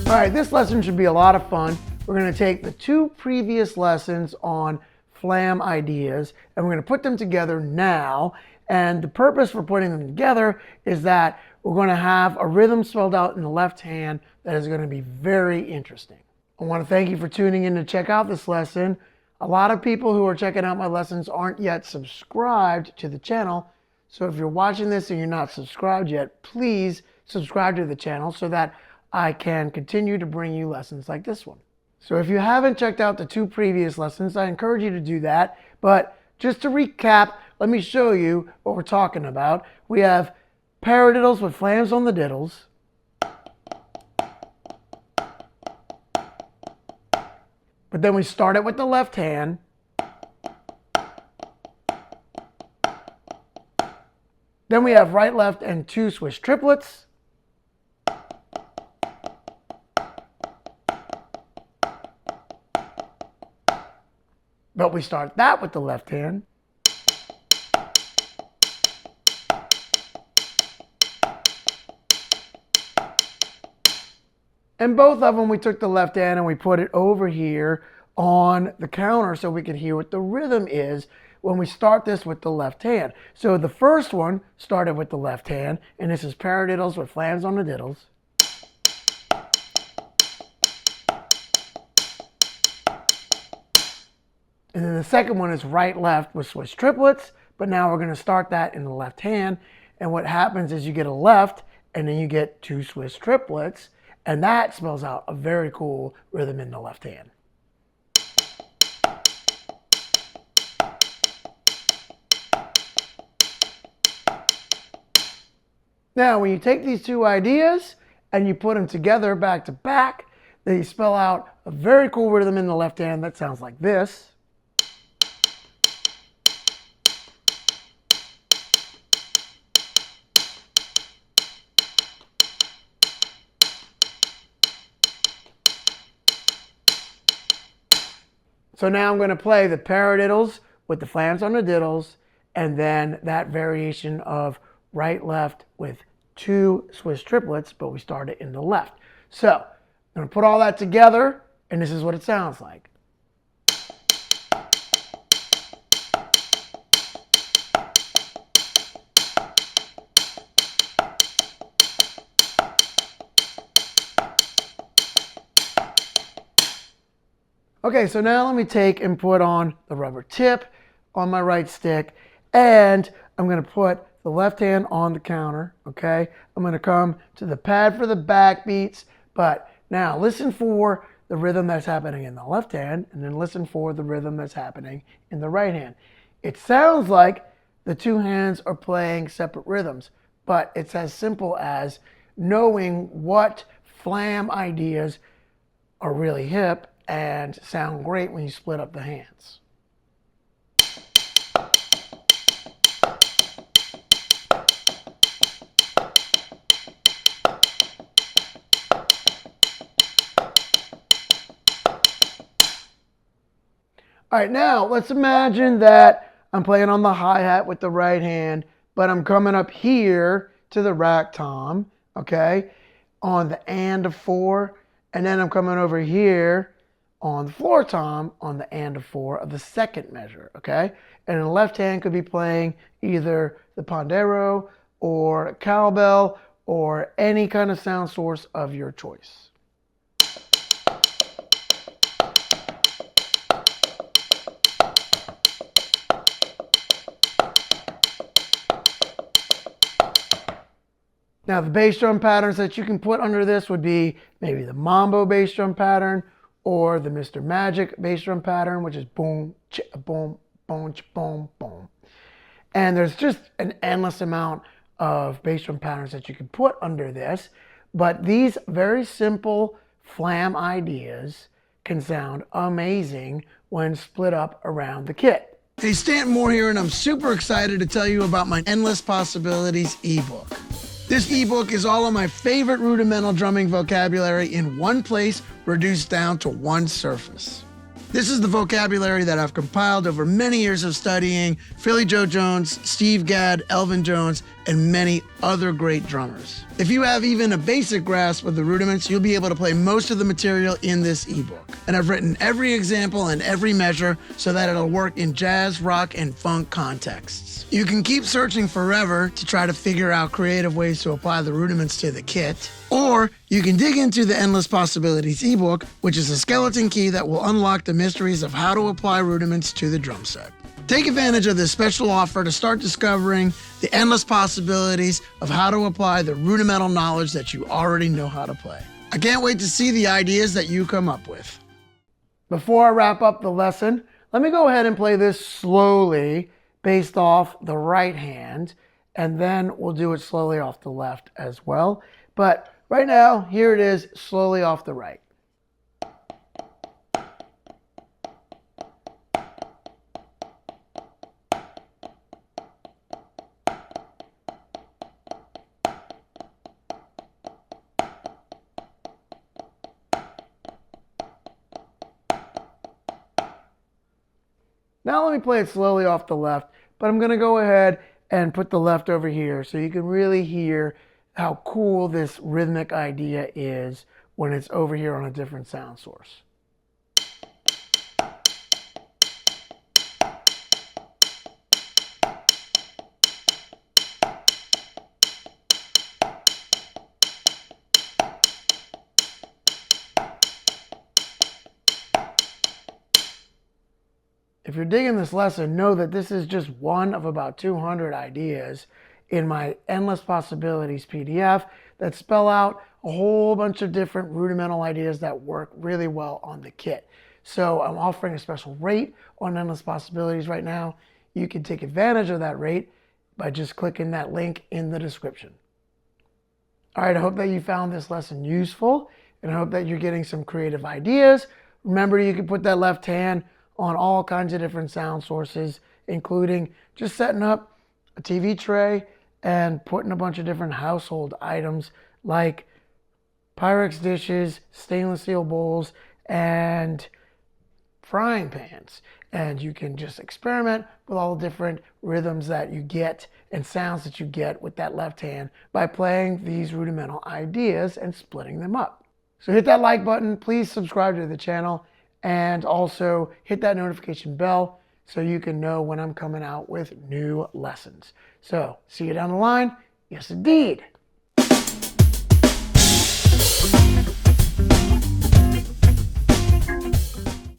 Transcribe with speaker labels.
Speaker 1: All right, this lesson should be a lot of fun. We're going to take the 2 previous lessons on Flam ideas and we're going to put them together now. And the purpose for putting them together is that we're going to have a rhythm spelled out in the left hand that is going to be very interesting. I want to thank you for tuning in to check out this lesson. A lot of people who are checking out my lessons aren't yet subscribed to the channel. So if you're watching this and you're not subscribed yet, please subscribe to the channel so that I can continue to bring you lessons like this one. So if you haven't checked out the 2 previous lessons, I encourage you to do that. But just to recap, let me show you what we're talking about. We have paradiddles with flams on the diddles. But then we start it with the left hand. Then we have right, left, and 2 Swiss triplets. But we start that with the left hand. And both of them, we took the left hand and we put it over here on the counter so we can hear what the rhythm is when we start this with the left hand. So the first one started with the left hand, and this is paradiddles with flams on the diddles. And then the second one is right, left with Swiss triplets, but now we're going to start that in the left hand. And what happens is you get a left, and then you get 2 Swiss triplets, and that spells out a very cool rhythm in the left hand. Now, when you take these 2 ideas and you put them together back to back, they spell out a very cool rhythm in the left hand that sounds like this. So now I'm going to play the paradiddles with the flams on the diddles, and then that variation of right, left with 2 Swiss triplets, but we start it in the left. So I'm going to put all that together, and this is what it sounds like. Okay, so now let me take and put on the rubber tip on my right stick, and I'm going to put the left hand on the counter, okay? I'm going to come to the pad for the back beats, but now listen for the rhythm that's happening in the left hand, and then listen for the rhythm that's happening in the right hand. It sounds like the 2 hands are playing separate rhythms, but it's as simple as knowing what flam ideas are really hip and sound great when you split up the hands. All right, now let's imagine that I'm playing on the hi-hat with the right hand, but I'm coming up here to the rack tom, okay, on the and of 4, and then I'm coming over here on the floor tom on the and of 4 of the second measure, okay? And the left hand could be playing either the pandero or a cowbell or any kind of sound source of your choice. Now the bass drum patterns that you can put under this would be maybe the mambo bass drum pattern or the Mr. Magic bass drum pattern, which is boom, ch boom, boom, ch boom, boom. And there's just an endless amount of bass drum patterns that you can put under this, but these very simple flam ideas can sound amazing when split up around the kit. Hey, Stanton Moore here, and I'm super excited to tell you about my Endless Possibilities ebook. This ebook is all of my favorite rudimental drumming vocabulary in one place, reduced down to one surface. This is the vocabulary that I've compiled over many years of studying Philly Joe Jones, Steve Gadd, Elvin Jones, and many other great drummers. If you have even a basic grasp of the rudiments, you'll be able to play most of the material in this ebook. And I've written every example and every measure so that it'll work in jazz, rock, and funk contexts. You can keep searching forever to try to figure out creative ways to apply the rudiments to the kit, or you can dig into the Endless Possibilities ebook, which is a skeleton key that will unlock the mysteries of how to apply rudiments to the drum set. Take advantage of this special offer to start discovering the endless possibilities of how to apply the rudimental knowledge that you already know how to play. I can't wait to see the ideas that you come up with. Before I wrap up the lesson, let me go ahead and play this slowly based off the right hand, and then we'll do it slowly off the left as well. But right now, here it is slowly off the right. Now let me play it slowly off the left, but I'm going to go ahead and put the left over here so you can really hear how cool this rhythmic idea is when it's over here on a different sound source. If you're digging this lesson, know that this is just one of about 200 ideas in my Endless Possibilities PDF that spell out a whole bunch of different rudimental ideas that work really well on the kit. So I'm offering a special rate on Endless Possibilities right now. You can take advantage of that rate by just clicking that link in the description. All right, I hope that you found this lesson useful, and I hope that you're getting some creative ideas. Remember, you can put that left hand on all kinds of different sound sources, including just setting up a TV tray and putting a bunch of different household items like Pyrex dishes, stainless steel bowls, and frying pans. And you can just experiment with all the different rhythms that you get and sounds that you get with that left hand by playing these rudimental ideas and splitting them up. So hit that like button, please subscribe to the channel, and also hit that notification bell so you can know when I'm coming out with new lessons. So see you down the line. Yes, indeed.